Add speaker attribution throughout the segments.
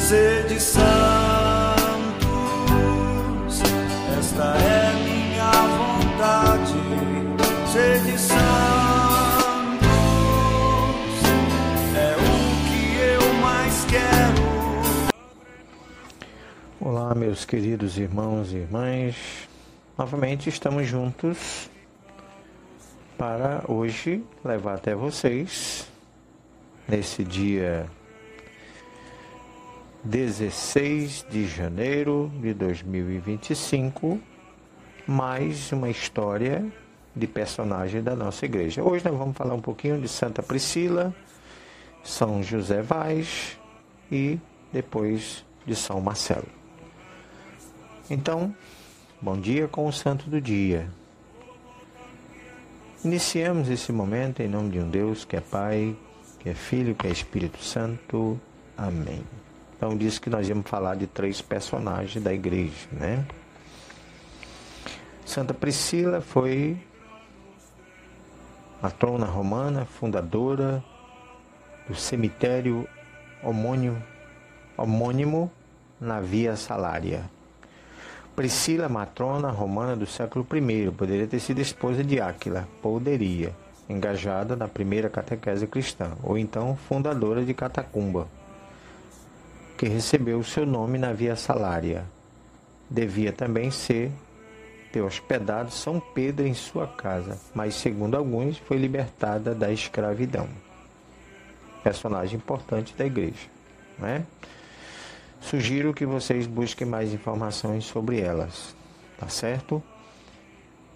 Speaker 1: Sede santos, esta é minha vontade. Sede santos, é o que eu mais quero.
Speaker 2: Olá, meus queridos irmãos e irmãs. Novamente estamos juntos para hoje levar até vocês, nesse dia 16 de janeiro de 2025, mais uma história de personagem da nossa igreja. Hoje nós vamos falar um pouquinho de Santa Priscila, São José Vaz e depois de São Marcelo. Então, bom dia com o santo do dia. Iniciamos esse momento em nome de um Deus que é Pai, que é Filho, que é Espírito Santo. Amém. Então, disse que nós íamos falar de 3 personagens da igreja, né? Santa Priscila foi matrona romana, fundadora do cemitério homônimo na Via Salária. Priscila, matrona romana do século I, poderia ter sido esposa de Áquila, poderia, engajada na primeira catequese cristã, ou então fundadora de Catacumba, que recebeu o seu nome na Via Salária. Devia também ter hospedado São Pedro em sua casa, mas, segundo alguns, foi libertada da escravidão. Personagem importante da igreja, não é? Sugiro que vocês busquem mais informações sobre elas, tá certo?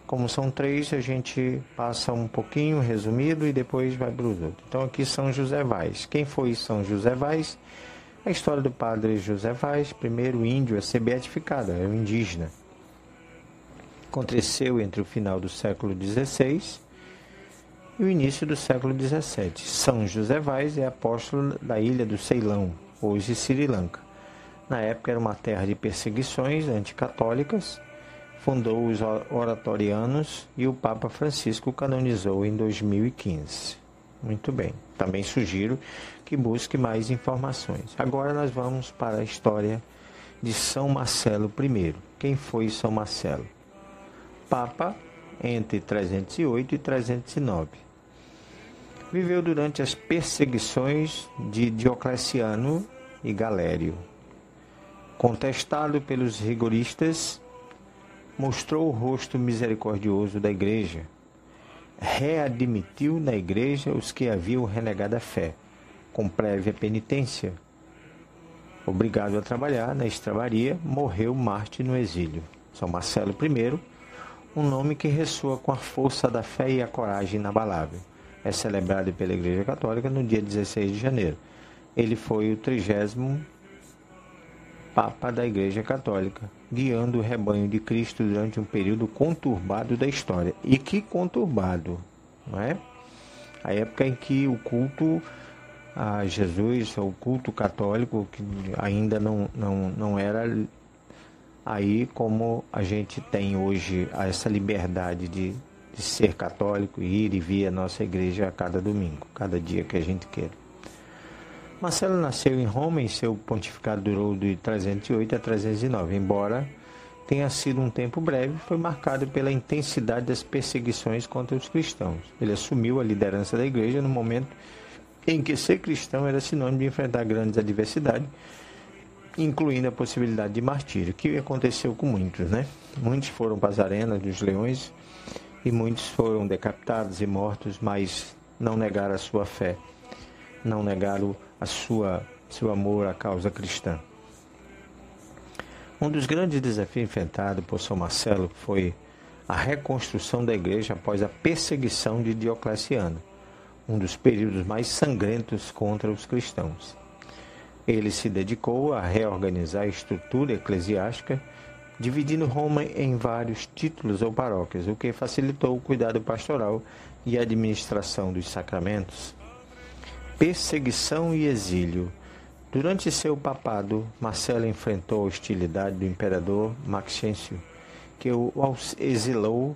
Speaker 2: Como são 3, a gente passa um pouquinho resumido e depois vai para os outros. Então aqui São José Vaz. Quem foi São José Vaz? A história do padre José Vaz, primeiro índio a ser beatificado, era um indígena. Aconteceu entre o final do século XVI e o início do século XVII. São José Vaz é apóstolo da ilha do Ceilão, hoje Sri Lanka. Na época era uma terra de perseguições anticatólicas, fundou os oratorianos e o Papa Francisco o canonizou em 2015. Muito bem, também sugiro que busque mais informações. Agora nós vamos para a história de São Marcelo I. Quem foi São Marcelo? Papa entre 308 e 309. Viveu durante as perseguições de Diocleciano e Galério. Contestado pelos rigoristas, mostrou o rosto misericordioso da igreja. Readmitiu na igreja os que haviam renegado a fé, com prévia penitência. Obrigado a trabalhar na estrebaria, morreu mártir no exílio. São Marcelo I, um nome que ressoa com a força da fé e a coragem inabalável. É celebrado pela Igreja Católica no dia 16 de janeiro. Ele foi o 30º Papa da Igreja Católica, guiando o rebanho de Cristo durante um período conturbado da história. E que conturbado, não é? A época em que o culto a Jesus, o culto católico, que ainda não era aí como a gente tem hoje essa liberdade de ser católico e ir e vir à nossa igreja a cada domingo, cada dia que a gente queira. Marcelo nasceu em Roma e seu pontificado durou de 308 a 309, embora tenha sido um tempo breve, foi marcado pela intensidade das perseguições contra os cristãos. Ele assumiu a liderança da igreja no momento em que ser cristão era sinônimo de enfrentar grandes adversidades, incluindo a possibilidade de martírio, que aconteceu com muitos, né? Muitos foram para as arenas dos leões e muitos foram decapitados e mortos, mas não negaram a sua fé, não negaram seu amor à causa cristã. Um dos grandes desafios enfrentados por São Marcelo foi a reconstrução da igreja após a perseguição de Diocleciano, um dos períodos mais sangrentos contra os cristãos. Ele se dedicou a reorganizar a estrutura eclesiástica, dividindo Roma em vários títulos ou paróquias, o que facilitou o cuidado pastoral e a administração dos sacramentos. Perseguição e exílio. Durante seu papado, Marcelo enfrentou a hostilidade do imperador Maxêncio, que o exilou.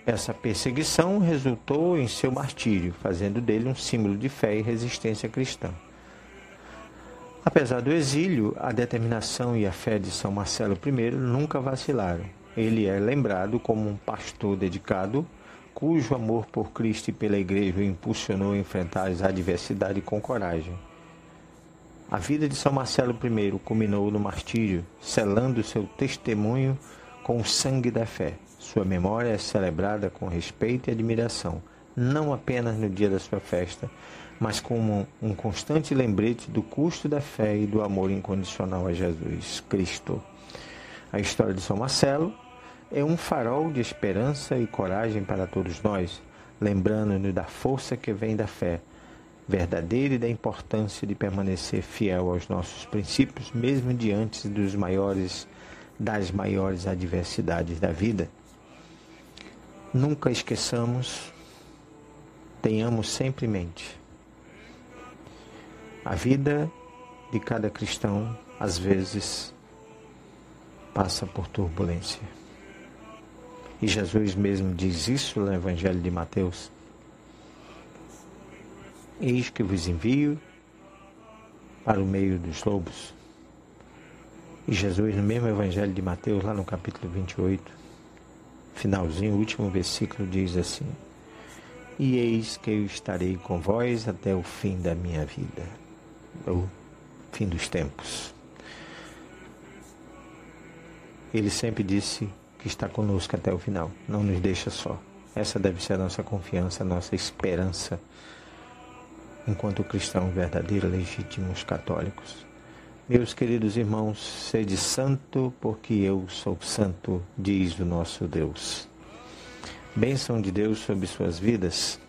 Speaker 2: Essa perseguição resultou em seu martírio, fazendo dele um símbolo de fé e resistência cristã. Apesar do exílio, a determinação e a fé de São Marcelo I nunca vacilaram. Ele é lembrado como um pastor dedicado, cujo amor por Cristo e pela Igreja o impulsionou a enfrentar as adversidades com coragem. A vida de São Marcelo I culminou no martírio, selando seu testemunho com o sangue da fé. Sua memória é celebrada com respeito e admiração, não apenas no dia da sua festa, mas como um constante lembrete do custo da fé e do amor incondicional a Jesus Cristo. A história de São Marcelo é um farol de esperança e coragem para todos nós, lembrando-nos da força que vem da fé verdadeira e da importância de permanecer fiel aos nossos princípios, mesmo diante das maiores adversidades da vida. Nunca esqueçamos, tenhamos sempre em mente, a vida de cada cristão, às vezes, passa por turbulência. E Jesus mesmo diz isso no Evangelho de Mateus. Eis que vos envio para o meio dos lobos. E Jesus, no mesmo Evangelho de Mateus, lá no capítulo 28, finalzinho, último versículo, diz assim: E eis que eu estarei com vós até o fim da minha vida, o fim dos tempos. Ele sempre disse que está conosco até o final, não nos deixa só. Essa deve ser a nossa confiança, a nossa esperança, enquanto cristãos verdadeiros, legítimos católicos. Meus queridos irmãos, sede santo, porque eu sou santo, diz o nosso Deus. Bênção de Deus sobre suas vidas,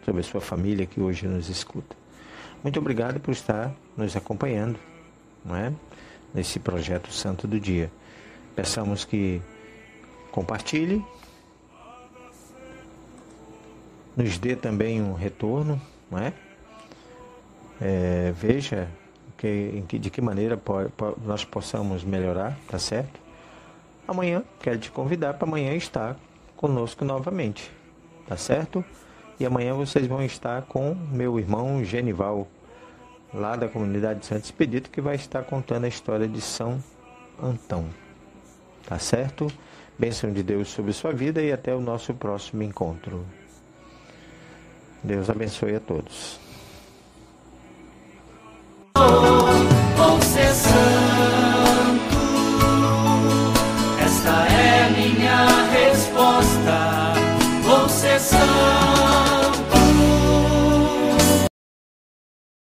Speaker 2: sobre a sua família que hoje nos escuta. Muito obrigado por estar nos acompanhando, não é? Nesse projeto Santo do Dia. Peçamos que compartilhe, nos dê também um retorno, não é? Veja de que maneira nós possamos melhorar, tá certo? Amanhã, quero te convidar para amanhã estar conosco novamente, tá certo? E amanhã vocês vão estar com meu irmão Genival, lá da comunidade de Santo Expedito, que vai estar contando a história de São Antão, tá certo? Bênção de Deus sobre sua vida e até o nosso próximo encontro. Deus abençoe a todos.